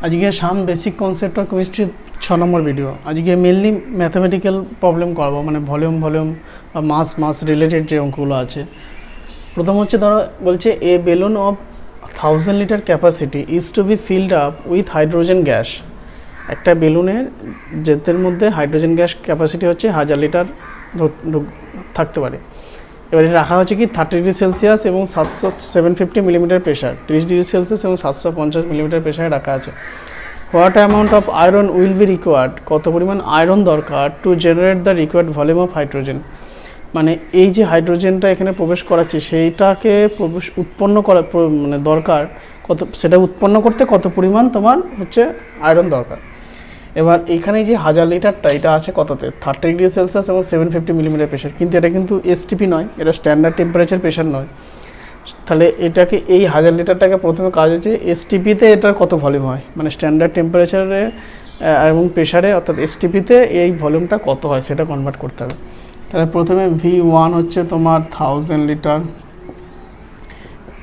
আজকে some basic concept of chemistry 6 number video. আজকে mainly mathematical problem করবো, মানে ভলিউম বা মাস রিলেটেড যে অঙ্কগুলো আছে। প্রথম হচ্ছে ধরো বলছে a balloon of 1000 litre capacity is to be filled up with hydrogen gas. একটা বেলুনের যেদের মধ্যে হাইড্রোজেন গ্যাস ক্যাপাসিটি হচ্ছে 1000 লিটার থাকতে পারে। এবারে রাখা হচ্ছে কি 30 ডিগ্রি সেলসিয়াস এবং 750 মিলিমিটার প্রেশার, 30 ডিগ্রি সেলসিয়াস এবং 750 মিলিমিটার প্রেশারে রাখা আছে। What amount of iron will be required, কত পরিমাণ আয়রন দরকার to generate the required volume of hydrogen. মানে এই যে হাইড্রোজেনটা এখানে প্রবেশ করাচ্ছে সেইটাকে উৎপন্ন করা মানে দরকার কত, সেটা উৎপন্ন করতে কত পরিমাণ তোমার হচ্ছে আয়রন দরকার। এবার এখানে যে 1000 লিটারটা এটা আছে কততে, 30 ডিগ্রি সেলসিয়াস এবং 750 মিলিমিটার প্রেশার, কিন্তু এটা কিন্তু এসটিপি নয়, এটা স্ট্যান্ডার্ড টেম্পারেচার প্রেশার নয়। তাহলে এটাকে এই 1000 লিটারটাকে প্রথমে কাজ হচ্ছে এসটিপিতে এটার কত ভলিউম হয়, মানে স্ট্যান্ডার্ড টেম্পারেচারে এবং প্রেশারে অর্থাৎ এসটিপিতে এই ভলিউমটা কত হয় সেটা কনভার্ট করতে হবে। তাহলে প্রথমে V1 হচ্ছে তোমার 1000 লিটার,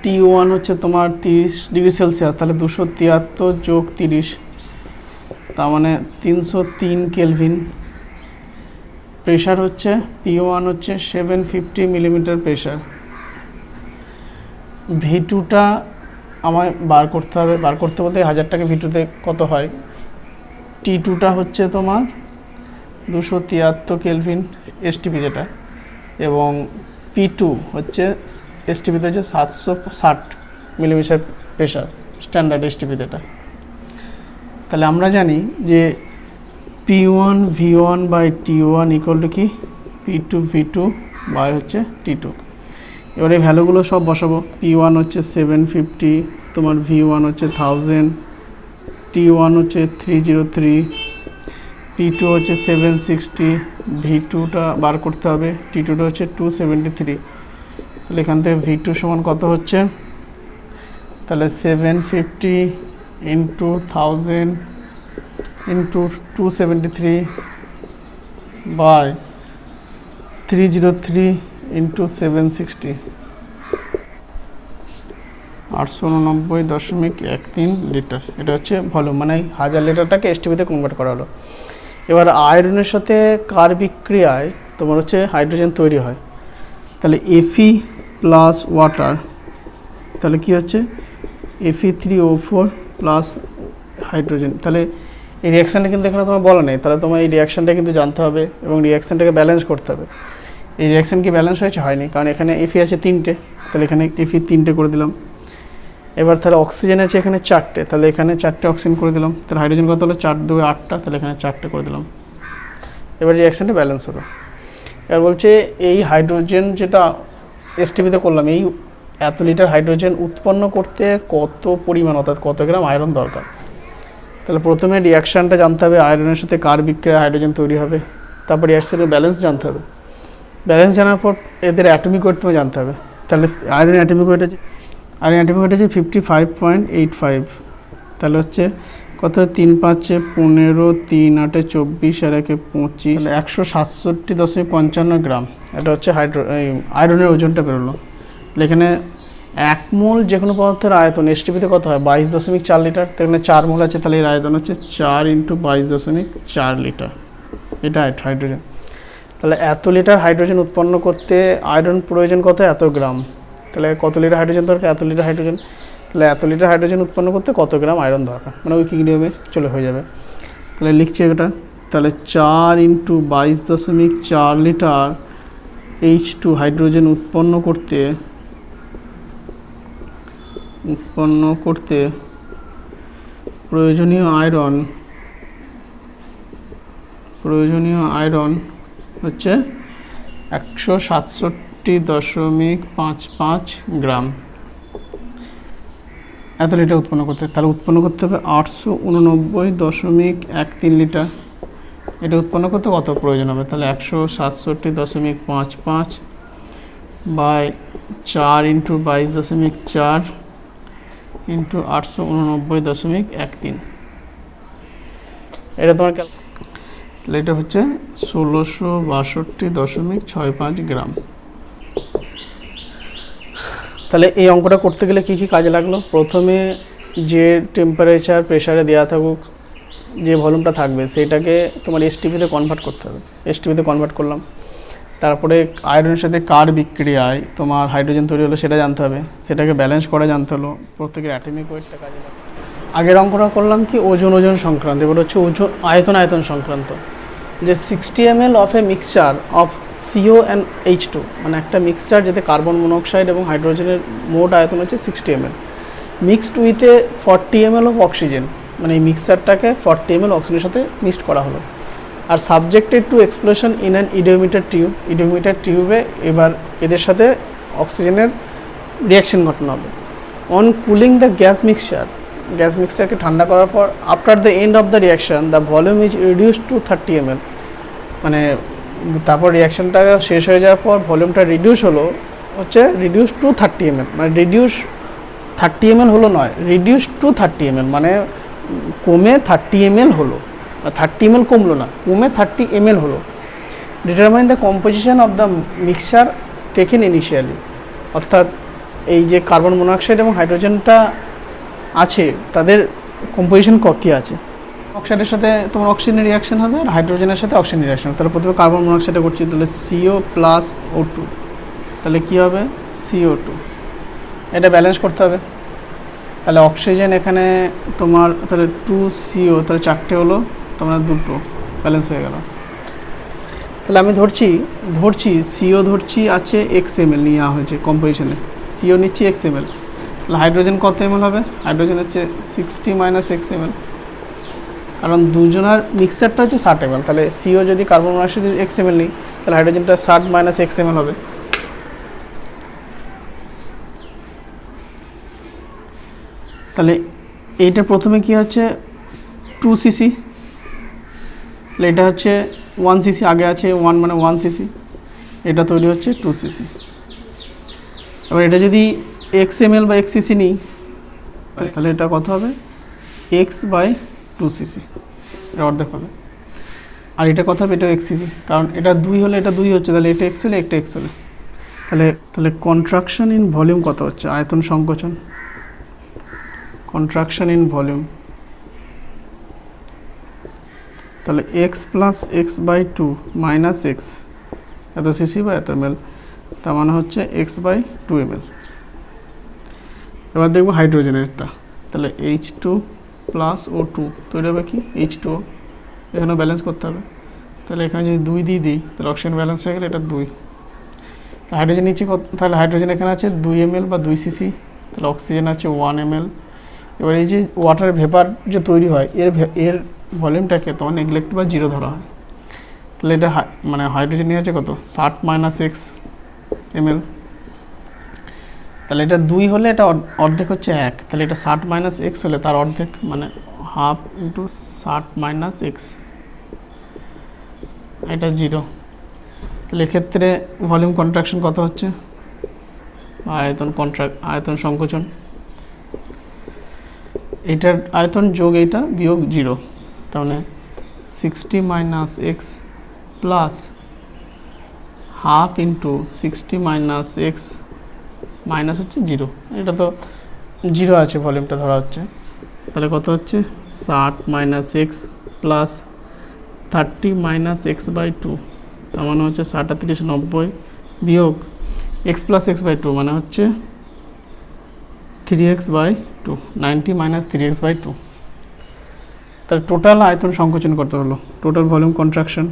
T1 হচ্ছে তোমার 30 ডিগ্রি সেলসিয়াস, তাহলে 273 যোগ 30 তার মানে 303 কেলভিন। প্রেশার হচ্ছে P1 হচ্ছে 750 মিলিমিটার প্রেশার। V2টা আমায় বার করতে হবে, বার করতে বলতে 1000টাকে V2তে কত হয়। T2টা হচ্ছে তোমার 273 কেলভিন এসটিপি যেটা, এবং P2 হচ্ছে এসটিপিতে হচ্ছে 760 মিলিমিটার প্রেশার স্ট্যান্ডার্ড এসটিপিতে এটা। তাহলে আমরা জানি যে P1 V1 by T1 equal to কি P2 V2 বাই হচ্ছে T2। এবার এই ভ্যালুগুলো সব বসাবো। P1 হচ্ছে 750, তোমার V1 হচ্ছে 1000, T1 হচ্ছে 303, P2 হচ্ছে 760, V2টা বার করতে হবে, T2টা হচ্ছে 273। তাহলে এখান থেকে V2 সমান কত হচ্ছে, তাহলে 750 into 1000 into 273 by 303 into 760, 889.13 litre. এটা হচ্ছে ভলিউম, মানে 1000 লিটারটাকে এসটিপিতে কনভার্ট করা হলো। এবার আয়রনের সাথে কার বিক্রিয়ায় তোমার হচ্ছে হাইড্রোজেন তৈরি হয়। তাহলে Fe প্লাস ওয়াটার, তাহলে কি হচ্ছে Fe3O4 প্লাস হাইড্রোজেন। তাহলে এই রিয়াকশানটা কিন্তু এখানে তোমার বলা নেই, তাহলে তোমার এই রিয়াকশানটা কিন্তু জানতে হবে এবং রিয়াকশানটাকে ব্যালেন্স করতে হবে। এই রিয়াকশান কি ব্যালেন্স হয়েছে, হয়নি, কারণ এখানে Fe আছে 3টে, তাহলে এখানে Fe 3টে করে দিলাম। এবার তাহলে অক্সিজেন আছে এখানে 4টে, তাহলে এখানে 4টে অক্সিজেন করে দিলাম। তাহলে হাইড্রোজেন কত হলো, 4 2 8টা, তাহলে এখানে 4টে করে দিলাম। এবার রিয়াকশানটা ব্যালেন্স হলো। এবার বলছে এই হাইড্রোজেন যেটা এসটিপিতে করলাম, এই এত লিটার হাইড্রোজেন উৎপন্ন করতে কত পরিমাণ অর্থাৎ কত গ্রাম আয়রন দরকার। তাহলে প্রথমে রিয়াকশানটা জানতে হবে, আয়রনের সাথে কার বিক্রিয়া হাইড্রোজেন তৈরি হবে। তারপর রিয়াকশানের ব্যালেন্স জানতে হবে, ব্যালেন্স জানার পর এদের অ্যাটমিক ওয়েট তোমায় জানতে হবে। তাহলে আয়রন অ্যাটমিক ওয়েট আছে 55.85, তাহলে হচ্ছে কত 3 5 15, 3 8 24 আর 1 25, 167.55 গ্রাম। এটা হচ্ছে আয়রনের ওজনটা বেরোলো। এখানে 1 মোল যে কোনো পদার্থের আয়তন এসটিপিতে কত হয় 22.4 লিটার, তো এখানে 4 মোল আছে, তাহলে এর আয়তন হচ্ছে 4 × 22.4 লিটার। এটা হাইড্রোজেন। তাহলে এত লিটার হাইড্রোজেন উৎপন্ন করতে আয়রন প্রয়োজন কত, এত গ্রাম। তাহলে কত লিটার হাইড্রোজেন দরকার, এত লিটার হাইড্রোজেন। তাহলে এত লিটার হাইড্রোজেন উৎপন্ন করতে কত গ্রাম আয়রন দরকার, মানে ঐকিক নিয়মে চলে হয়ে যাবে। তাহলে লিখছি এটা, তাহলে 4 × 22.4 লিটার H2 হাইড্রোজেন উৎপন্ন করতে প্রয়োজনীয় আয়রন হচ্ছে 167.55 গ্রাম এত লিটার উৎপন্ন করতে। তাহলে উৎপন্ন করতে হবে 889.13 লিটার। এটা উৎপন্ন করতে কত প্রয়োজন হবে, তাহলে 167.55 বাই 4 × 22.4 ইন্টু 889.13, এটা তোমার তাহলে এটা হচ্ছে 1662.65 গ্রাম। তাহলে এই অঙ্কটা করতে গেলে কী কী কাজে লাগলো, প্রথমে যে টেম্পারেচার প্রেশারে দেওয়া থাকুক, যে ভলিউমটা থাকবে সেটাকে তোমার এসটিপিতে কনভার্ট করতে হবে। এসটিপিতে কনভার্ট করলাম, তারপরে আয়রনের সাথে কার বিক্রিয়ায় তোমার হাইড্রোজেন তৈরি হলো সেটা জানতে হবে, সেটাকে ব্যালেন্স করা জানতে হলো, প্রত্যেকের অ্যাটমিক ওয়েটটা কাজে লাগবে। আগের অঙ্কটা করলাম কি ওজন সংক্রান্ত, এবার হচ্ছে আয়তন সংক্রান্ত। যে 60 ml of A mixture of CO and H2, মানে একটা মিক্সচার যেতে কার্বন মনোক্সাইড এবং হাইড্রোজেনের মোট আয়তন হচ্ছে 60 ml, mixed with a 40 ml of oxygen, মানে এই মিক্সচারটাকে 40 ml অক্সিজেনের সাথে মিক্সড করা হলো। আর subjected to explosion in an eudiometer tube, eudiometer টিউবে এবার এদের সাথে অক্সিজেনের রিয়াকশন ঘটানো হবে। অন কুলিং দ্য গ্যাস মিক্সচারকে ঠান্ডা করার পর after the end of the reaction the volume is reduced to 30 ml, মানে তারপর রিয়াকশনটা শেষ হয়ে যাওয়ার পর ভলিউমটা রিডিউস টু 30 ml, মানে রিডিউস 30 ml হলো নয়, রিডিউস টু 30 ml, মানে কমে 30 ml হলো, 30 ml কমলো না, কমে 30 ml হলো। Determine the composition of the mixture taken initially, অর্থাৎ এই যে কার্বন মনোক্সাইড এবং হাইড্রোজেনটা আছে তাদের কম্পোজিশন কী আছে। অক্সাইডের সাথে তোমার অক্সিজেনের রিয়াকশন হবে আর হাইড্রোজেনের সাথে অক্সিজেন রিয়াকশন। তাহলে প্রথমে কার্বন মনোক্সাইডে করছি, তাহলে CO প্লাস O2, তাহলে কী হবে CO2, এটা ব্যালেন্স করতে হবে। তাহলে অক্সিজেন এখানে তোমার তাহলে 2CO, তাহলে 4টে হলো, তোমার 2 ব্যালেন্স হয়ে গেল। তাহলে আমি ধরছি CO ধরছি আছে Xml নেওয়া হয়েছে কম্পোজিশনে, CO নিচ্ছি Xml, তাহলে হাইড্রোজেন কত ml হবে, হাইড্রোজেন হচ্ছে 60 - Xml, কারণ দুজনার মিক্সচারটা হচ্ছে 60 ml, তাহলে CO যদি কার্বন মনোক্সাইড যদি Xml নিই তাহলে হাইড্রোজেনটা 60 - XmL হবে। তাহলে এইটা প্রথমে কি হচ্ছে 2cc, তাহলে এটা হচ্ছে 1cc, আগে আছে 1 মানে 1cc, এটা তৈরি হচ্ছে 2cc। এবার এটা যদি XmL বা XCC নিই তাহলে এটা কত হবে X/2cc, এটা অর্ধেক হবে। আর এটা কত হবে, এটা XCC, কারণ এটা 2 হলে এটা 2 হচ্ছে, তাহলে এটা X হলে একটা X হলে, তাহলে কন্ট্রাকশন ইন ভলিউম কত হচ্ছে, আয়তন সংকোচন, কন্ট্রাকশন ইন ভলিউম, তাহলে X plus X/2 minus X, এত সিসি বা এত ml, তার মানে হচ্ছে X/2 ml। এবার দেখবো হাইড্রোজেনেরটা, তাহলে H2 প্লাস O2 তৈরি হবে কি H2O, এখানেও ব্যালেন্স করতে হবে। তাহলে এখানে যদি 2 দিয়ে দিই তাহলে অক্সিজেন ব্যালেন্স হয়ে গেলে এটা 2, হাইড্রোজেন নিচে কত, তাহলে হাইড্রোজেন এখানে আছে 2 ml বা 2cc, তাহলে অক্সিজেন আছে 1 ml। এবার এই যে ওয়াটার ভেপার যে তৈরি হয় এর ভলিউমটাকে তোমার নেগলেক্ট বা 0 ধরা হয়, তাহলে এটা মানে হাইড্রোজেন নিয়ে আছে কত 60 - X ml, তাহলে এটা 2 হলে এটা অর্ধেক হচ্ছে 1, তাহলে এটা 60 - X হলে তার অর্ধেক মানে হাফ ইন্টু 60 - X, এটা 0। তাহলে এক্ষেত্রে ভলিউম কন্ট্রাকশন কত হচ্ছে, আয়তন সংকোচন, এটার আয়তন যোগ এইটা বিয়োগ 0, তার মানে 60 - X plus half into 60 - X minus হচ্ছে 0, এটা তো 0 আছে ভলিউমটা ধরা হচ্ছে, তাহলে কত হচ্ছে 60 - X প্লাস 30 - X/2, তার মানে হচ্ছে 60 - 90 বিয়োগ X প্লাস X/2 মানে হচ্ছে 3X/2, 90 - 3X/2, তাহলে টোটাল আয়তন সংকোচন কত হলো, টোটাল ভলিউম কন্ট্রাকশন,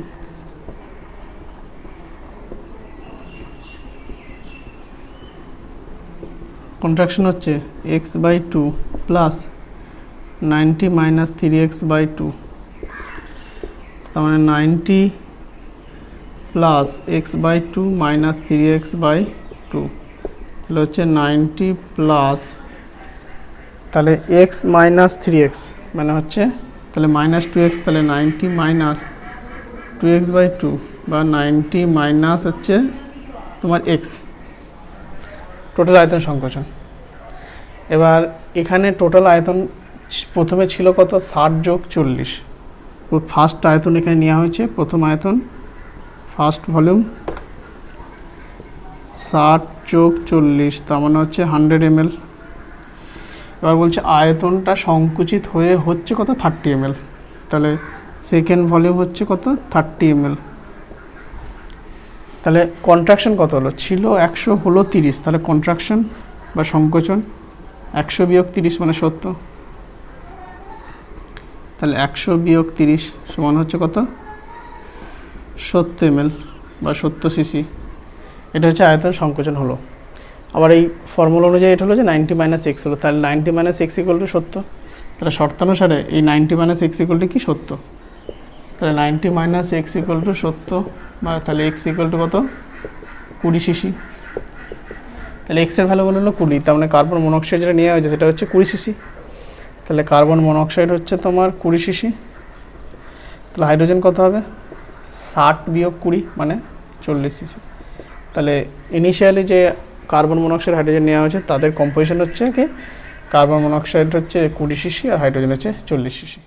কন্ট্রাকশন হচ্ছে X/2 প্লাস 90 - 3X/2, তার মানে 90 প্লাস X/2 মাইনাস 3X/2, তাহলে হচ্ছে 90 প্লাস, তাহলে X মাইনাস 3X মানে হচ্ছে তাহলে -2X, তাহলে 90 মাইনাস 2X/2 বা 90 মাইনাস হচ্ছে তোমার X, টোটাল আয়তন সংকোচন। এবার এখানে টোটাল আয়তন প্রথমে ছিল কত 60 যোগ 40, ফার্স্ট আয়তন এখানে নেওয়া হয়েছে, প্রথম আয়তন ফার্স্ট ভলিউম 60 যোগ 40, তার মানে হচ্ছে 100 ml, এবার বলছে আয়তনটা সংকুচিত হয়ে হচ্ছে কত 30 ml, তাহলে সেকেন্ড ভলিউম হচ্ছে কত 30 ml। তাহলে কন্ট্রাকশন কত হলো, ছিল 100 হলো 30, তাহলে কন্ট্রাকশন বা সংকোচন 100 বিয়োগ 30 মানে 70, তাহলে 100 বিয়োগ 30 সমান হচ্ছে কত 70 ml বা 70 সিসি। এটা হচ্ছে আয়তন সংকোচন হলো। আবার এই ফর্মুলা অনুযায়ী এটা হলো যে 90 মাইনাস এক্স হলো, তাহলে 90 মাইনাস এক্স ইকুয়াল টু 70। তাহলে শর্তানুসারে এই 90 মাইনাস এক্স ইকুয়াল টু কি 70, তাহলে 90 মাইনাস এক্স ইকুয়াল টু 70 বা তাহলে এক্স ইকুয়াল টু কত 20 সিসি। তাহলে এক্সের ভ্যালু হলো 20, তার মানে কার্বন মনোক্সাইড যেটা নেওয়া হয়েছে সেটা হচ্ছে 20 সিসি। তাহলে কার্বন মনোক্সাইড হচ্ছে তোমার 20 সিসি। তাহলে হাইড্রোজেন কত হবে 60 বিয়োগ 20 মানে 40 সিসি। তাহলে ইনিশিয়ালি যে কার্বন মনোক্সাইড হাইড্রোজেন নেওয়া হয়েছে তাদের কম্পোজিশন হচ্ছে কি কার্বন মনোক্সাইড হচ্ছে 20 সিসি আর হাইড্রোজেন হচ্ছে 40 সিসি।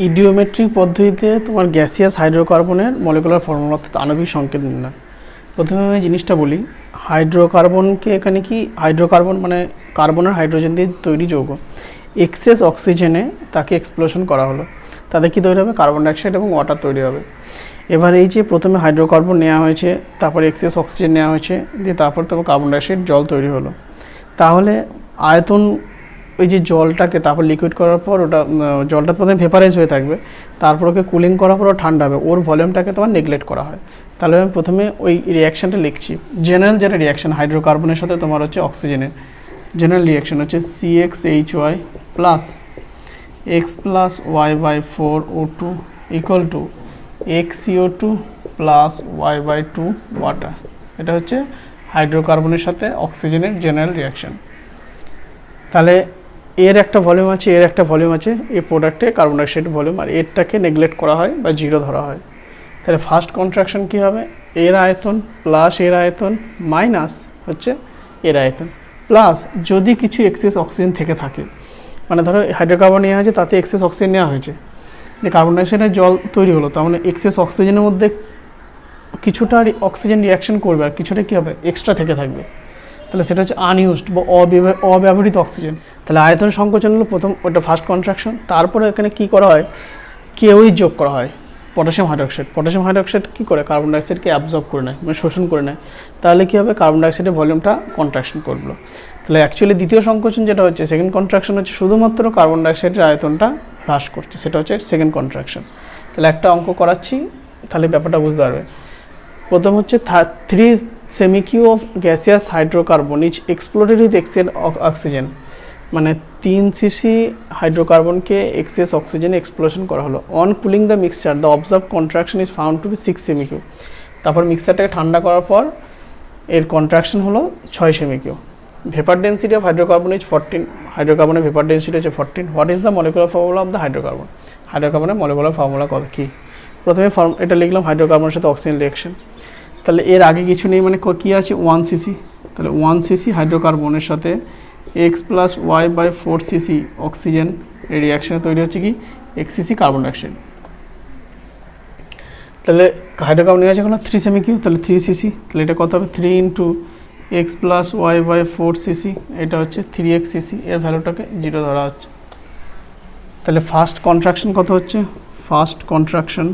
ইডিওমেট্রিক পদ্ধতিতে তোমার গ্যাসিয়াস হাইড্রোকার্বনের মলিকুলার ফর্মুলা অর্থাৎ আণবিক সংকেত নির্ণয়। প্রথমে আমি জিনিসটা বলি, হাইড্রোকার্বনকে এখানে কি হাইড্রোকার্বন মানে কার্বনের হাইড্রোজেন দিয়ে তৈরি যৌগ, এক্সেস অক্সিজেনে তাকে এক্সপ্লোশন করা হলো, তাদের কি তৈরি হবে কার্বন ডাইঅক্সাইড এবং ওয়াটার তৈরি হবে। এবার এই যে প্রথমে হাইড্রোকার্বন নেওয়া হয়েছে, তারপরে এক্সেস অক্সিজেন নেওয়া হয়েছে, দিয়ে তারপর কার্বন ডাইঅক্সাইড জল তৈরি হলো। তাহলে আয়তন ওই যে জলটাকে তারপর লিকুইড করার পর ওটা জলটা প্রথমে ভেপারাইজ হয়ে থাকবে, তারপর ওকে কুলিং করার পর ঠান্ডা হবে, ওর ভলিউমটাকে তোমার নেগলেক্ট করা হয়। তাহলে আমি প্রথমে ওই রিয়াকশানটা লিখছি। জেনারেল যেটা রিয়াকশান হাইড্রোকার্বনের সাথে তোমার হচ্ছে অক্সিজেনের জেনারেল রিয়াকশান হচ্ছে CxHy plus X plus Y/4O2 equal to XCO2 plus Y/2 water. এটা হচ্ছে হাইড্রোকার্বনের সাথে অক্সিজেনের জেনারেল রিয়াকশান। তাহলে এর একটা ভলিউম আছে, এর একটা ভলিউম আছে, এই প্রোডাক্টে কার্বন ডাইঅক্সাইড ভলিউম, আর এরটাকে নেগলেক্ট করা হয় বা জিরো ধরা হয়। তাহলে ফার্স্ট কন্ট্রাকশন কী হবে, এর আয়তন প্লাস এর আয়তন মাইনাস হচ্ছে এর আয়তন প্লাস যদি কিছু এক্সেস অক্সিজেন থেকে থাকে, মানে ধরো হাইড্রোকার্বন নেওয়া হয়েছে তাতে এক্সেস অক্সিজেন নেওয়া হয়েছে, যে কার্বন ডাইঅক্সাইডের জল তৈরি হলো, তার মানে এক্সেস অক্সিজেনের মধ্যে কিছুটা অক্সিজেন রিয়াকশন করবে আর কিছুটা কী হবে এক্সট্রা থেকে থাকবে, তাহলে সেটা হচ্ছে আনইউজড বা অব্যবহৃত অক্সিজেন। তাহলে আয়তন সংকোচন হলো প্রথম, ওটা ফার্স্ট কন্ট্রাকশন। তারপরে এখানে কী করা হয়, কেউই যোগ করা হয় পটাশিয়াম হাইড্রোক্সাইড। পটাশিয়াম হাইড্রোক্সাইড কী করে কার্বন ডাইঅক্সাইডকে অ্যাবজর্ব করে নেয়, মানে শোষণ করে নেয়। তাহলে কী হবে কার্বন ডাইঅক্সাইডের ভলিউমটা কন্ট্রাকশন করলো। তাহলে অ্যাকচুয়ালি দ্বিতীয় সংকোচন যেটা হচ্ছে সেকেন্ড কন্ট্রাকশন হচ্ছে শুধুমাত্র কার্বন ডাইঅক্সাইডের আয়তনটা হ্রাস করছে, সেটা হচ্ছে সেকেন্ড কন্ট্রাকশন। তাহলে একটা অঙ্ক করাচ্ছি, তাহলে ব্যাপারটা বুঝতে পারবে। প্রথম হচ্ছে 3 semi-Q of gaseous hydrocarbon is exploded with excess oxygen, মানে 3 সিসি হাইড্রোকার্বনকে এক্সেস অক্সিজেনে এক্সপ্লোশন করা হলো। On cooling the mixture the observe contraction is found to be 6 semi-Q। তারপর মিক্সচারটাকে ঠান্ডা করার পর এর কন্ট্রাকশন হলো 6 semi-Q। Vapour density of hydrocarbon is 14, হাইড্রোকার্বনের ভেপার ডেন্সিটি হচ্ছে 14। What is the molecular formula of the hydrocarbon, হাইড্রোকার্বনের মলিকুলার ফর্মুলা কত কী, প্রথমে এটা লিখলাম হাইড্রোকার্বনের সাথে অক্সিজেন রিয়াকশন। তাহলে এর আগে কিছু নেই, মানে কী আছে 1 সিসি, তাহলে 1 সিসি হাইড্রোকার্বনের সাথে X plus Y/4 CC oxygen, এই রিয়াকশানে তৈরি হচ্ছে কি X সিসি কার্বন ডাইঅক্সাইড। তাহলে হাইড্রোকার্বন নিয়ে আছে এখন 3 semi-Q, তাহলে 3 সিসি, তাহলে এটা কত হবে 3 × X প্লাস Y/4 সিসি, এটা হচ্ছে 3x সিসি, এর ভ্যালুটাকে 0 ধরা হচ্ছে। তাহলে ফার্স্ট কন্ট্রাকশন কত হচ্ছে, ফার্স্ট কন্ট্রাকশন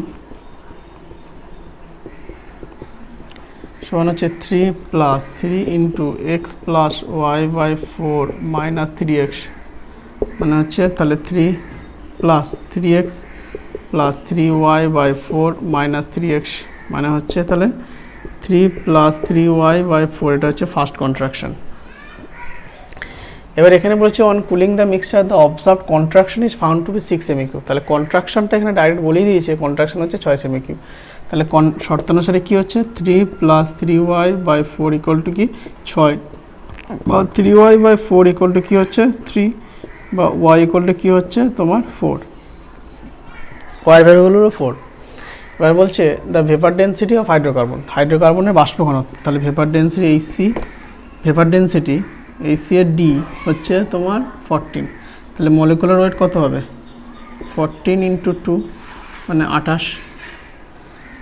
সমান হচ্ছে 3 + 3 × X plus Y/4 minus 3x, মানে হচ্ছে তাহলে 3 + 3x plus 3y/4 minus 3x, মানে হচ্ছে তাহলে 3 + 3y/4, এটা হচ্ছে ফার্স্ট কন্ট্রাকশন। এবার এখানে বলছে on cooling the mixture the observe contraction is found to be 6 semi-Q। তাহলে কন্ট্রাকশনটা এখানে ডাইরেক্ট বলেই দিয়েছে, কন্ট্রাকশন হচ্ছে 6 semi-Q। তাহলে শর্তানুসারে কী হচ্ছে 3 + 3y/4 ইকুয়াল টু কি 6, বা 3y/4 ইকুয়াল টু কী হচ্ছে 3, বা y ইকুয়াল টু কী হচ্ছে তোমার 4, y ভ্যালু হলো 4। এবার বলছে the vapour density of hydrocarbon, হাইড্রোকার্বনের বাষ্প ঘনত্ব। তাহলে vapour density Hc, vapour density Hc এর ডি হচ্ছে তোমার 14, তাহলে মলিকুলার ওয়েট কত হবে 14 × 2 মানে 28,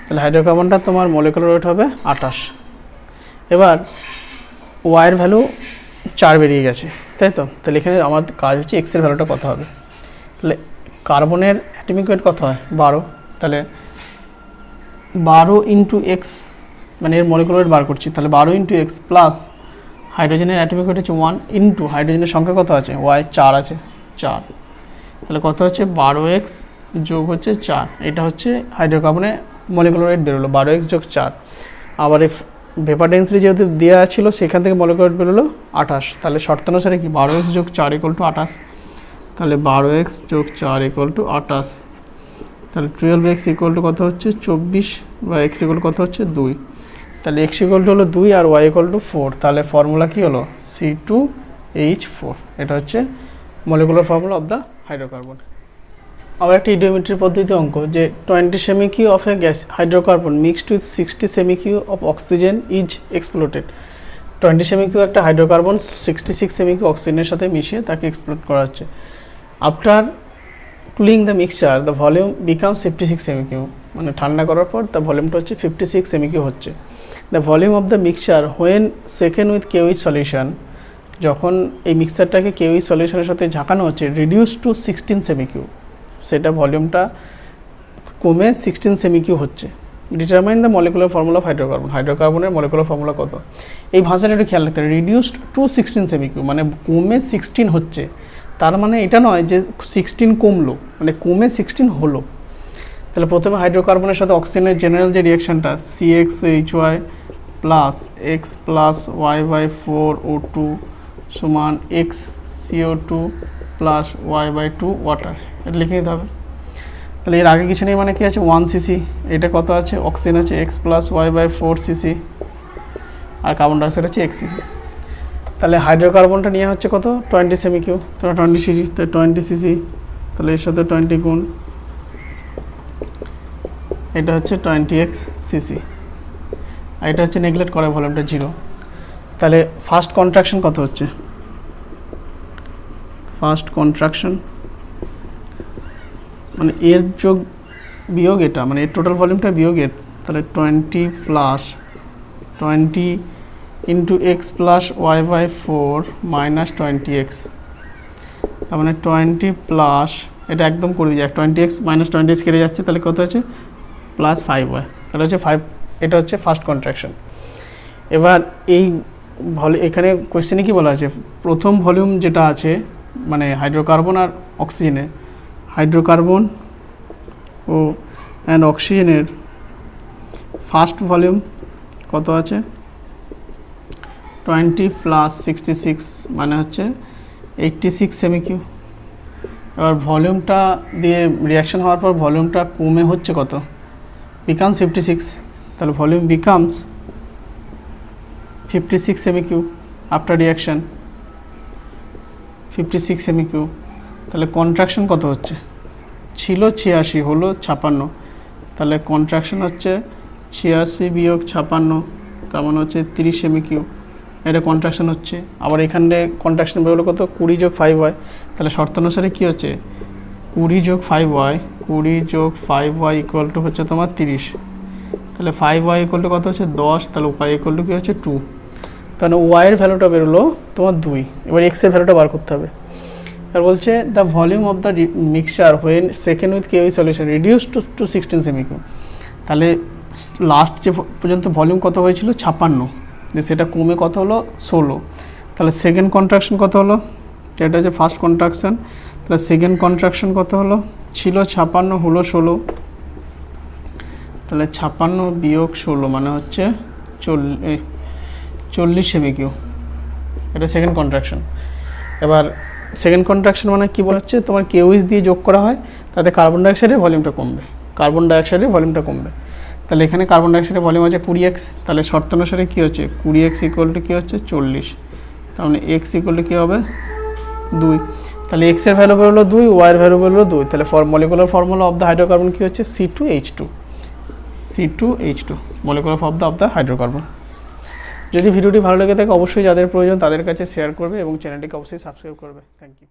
তাহলে হাইড্রোকার্বনটা তোমার মলিকুলার ওয়েট হবে 28। এবার ওয়াইয়ের ভ্যালু 4 বেরিয়ে গেছে, তাই তো? তাহলে এখানে আমার কাজ হচ্ছে এক্সের ভ্যালুটা কত হবে। তাহলে কার্বনের অ্যাটমিক ওয়েট কত হয় 12, তাহলে 12 ইন্টু এক্স, মানে এর মলিকুলার ওয়েট বার করছি, তাহলে 12 ইন্টু এক্স প্লাস হাইড্রোজেনের অ্যাটমিক ওয়েট হচ্ছে 1 ইন্টু হাইড্রোজেনের সংখ্যা কত আছে ওয়াই 4 আছে 4, তাহলে কত হচ্ছে 12x যোগ হচ্ছে 4, এটা হচ্ছে হাইড্রোকার্বনের মলিকুলার ওয়েট বেরোলো 12x যোগ 4। আবার এই ভেপার ডেন্সিটি যেহেতু দেওয়া ছিল সেখান থেকে মলিকুলার ওয়েট বেরোলো 28, তাহলে শর্তানুসারে কি 12x যোগ 4 ইকুয়াল টু 28, তাহলে 12x যোগ 4 ইকুয়াল টু 28, তাহলে 12x ইকুয়াল টু কত হচ্ছে 24 বা x ইকুয়াল কত হচ্ছে 2, তাহলে x ইকুয়াল টু হলো 2 আর y ইকুয়াল টু 4, তাহলে ফর্মুলা কি হলো C2H4, এটা হচ্ছে molecular formula of the hydrocarbon. আবার একটা ইডিওমেট্রি পদ্ধতি অঙ্ক যে 20 semi-Q of A gas hydrocarbon mixed with 60 semi-Q of oxygen is exploded. 20 semi-Q একটা হাইড্রোকার্বন 66 সেমি-কিউ অক্সিজেনের সাথে মিশিয়ে তাকে এক্সপ্লোড করা হচ্ছে। After cooling the mixture the volume becomes 56 semi-Q, মানে ঠান্ডা করার পর তার ভলিউমটা হচ্ছে 56 সেমি-কিউ হচ্ছে। The volume of the mixture when shaken with K O H solution, যখন এই মিক্সচারটাকে কেউইচ সলিউশনের সাথে ঝাঁকানো হচ্ছে রিডিউস টু 16 সেমি-কিউ, সেটা ভলিউমটা কমে 16 সেমি-কিউ হচ্ছে। Determine the molecular formula of hydrocarbon, হাইড্রোকার্বনের মলিকুলার ফর্মুলা কত, এই ভাষাটা একটু খেয়াল রাখতে হবে। রিডিউসড টু 16 সেমি-কিউ মানে কমে 16 হচ্ছে, তার মানে এটা নয় যে 16 কমলো, মানে কমে 16 হলো। তাহলে প্রথমে হাইড্রোকার্বনের সাথে অক্সিজেনের জেনারেল যে রিয়াকশানটা CxHy plus x plus y/4O2 সমান x CO2 plus y/2 water, এটা লিখে নিতে হবে। তাহলে এর আগে কিছু নেই, মানে কি আছে 1 cc, এটা কত আছে অক্সিজেন আছে x প্লাস y/4 cc আর কার্বন ডাইঅক্সাইড আছে x cc। তাহলে হাইড্রোকার্বনটা নিয়ে হচ্ছে কত 20 সেমি-কিউ, তাহলে 20 cc, তাহলে 20 cc, তাহলে এর সাথে 20 গুণ, এটা হচ্ছে 20x cc, আর এটা হচ্ছে নেগলেক্ট করা ভলিউমটা 0। তাহলে ফার্স্ট কন্ট্রাকশন কত হচ্ছে, ফার্স্ট কন্ট্রাকশন মানে এর যোগ বিয়োগ এটা, মানে এর টোটাল ভলিউমটা বিয়োগ এর, তাহলে 20 plus 20 into x plus y/4 minus 20x, তার মানে 20 প্লাস এটা একদম করে দিয়ে 20x মাইনাস 20x কেটে যাচ্ছে, তাহলে কত আছে প্লাস 5y, তাহলে হচ্ছে 5, এটা হচ্ছে ফার্স্ট কন্ট্রাকশন। এবার এই এখানে কোয়েশ্চেনে কি বলা আছে, প্রথম ভলিউম যেটা আছে মানে হাইড্রোকার্বন আর অক্সিজেনের, হাইড্রোকার্বন ও অ্যান্ড অক্সিজেনের ফার্স্ট ভলিউম কত আছে 20 প্লাস 66 মানে হচ্ছে 86 সেমি-কিউ। এবার ভলিউমটা দিয়ে রিয়াকশন হওয়ার পর ভলিউমটা কমে হচ্ছে কত বিকামস 56, তাহলে volume becomes 56 semi-Q after reaction 56 semi-Q. তাহলে কন্ট্রাকশন কত হচ্ছে, ছিল 86 হলো 56, তাহলে কন্ট্রাকশন হচ্ছে 86 বিয়োগ 56, তার মানে হচ্ছে 30 সেমি-কিউ, এটা কন্ট্রাকশন হচ্ছে। আবার এখানে কন্ট্রাকশন বেরোলো কত 20 যোগ 5y, তাহলে শর্তানুসারে কী হচ্ছে 20 যোগ 5y, 20 যোগ 5y ইকুয়াল টু হচ্ছে তোমার 30, তাহলে 5y ইকুয়াল টু কত হচ্ছে 10, তাহলে y ইকুয়াল টু কী হচ্ছে 2, তাহলে ওয়াইয়ের ভ্যালুটা বেরোলো তোমার 2। এবার এক্সের ভ্যালুটা বার করতে হবে। আর বলছে the volume of the mixture when shaken with কেউই সলিউশন রিডিউস টু 16 সেমি-কিউ, তাহলে লাস্ট যে পর্যন্ত ভলিউম কত হয়েছিল 56, যে সেটা কমে কত হলো 16, তাহলে সেকেন্ড কন্ট্রাকশন কত হলো, এটা হচ্ছে ফার্স্ট কন্ট্রাকশন, তাহলে সেকেন্ড কন্ট্রাকশন কত হলো ছিল 56 হলো 16, তাহলে 56 বিয়োগ 16 মানে হচ্ছে 40 সেমি-কিউ, এটা সেকেন্ড কন্ট্রাকশন। এবার সেকেন্ড কন্ট্রাকশন মানে কী বলছে তোমার কেউইচ দিয়ে যোগ করা হয়, তাতে কার্বন ডাইঅক্সাইডের ভলিউমটা কমবে, কার্বন ডাইঅক্সাইডের ভলিউমটা কমবে। তাহলে এখানে কার্বন ডাইঅক্সাইডের ভলিউম আছে 20x, তাহলে শর্তানুসারে কী হচ্ছে 20x ইকুয়াল টু কী হচ্ছে 40, তার মানে x ইকুয়াল টু কী হবে 2, তাহলে x এর ভ্যালু বেরোলো 2, y এর ভ্যালু বেরোলো 2, তাহলে molecular formula of the hydrocarbon কী হচ্ছে C2H2 molecular formula of the hydrocarbon. যদি ভিডিওটি ভালো লেগে থাকে অবশ্যই যাদের প্রয়োজন তাদের কাছে শেয়ার করবে এবং চ্যানেলটিকে অবশ্যই সাবস্ক্রাইব করবে। Thank you.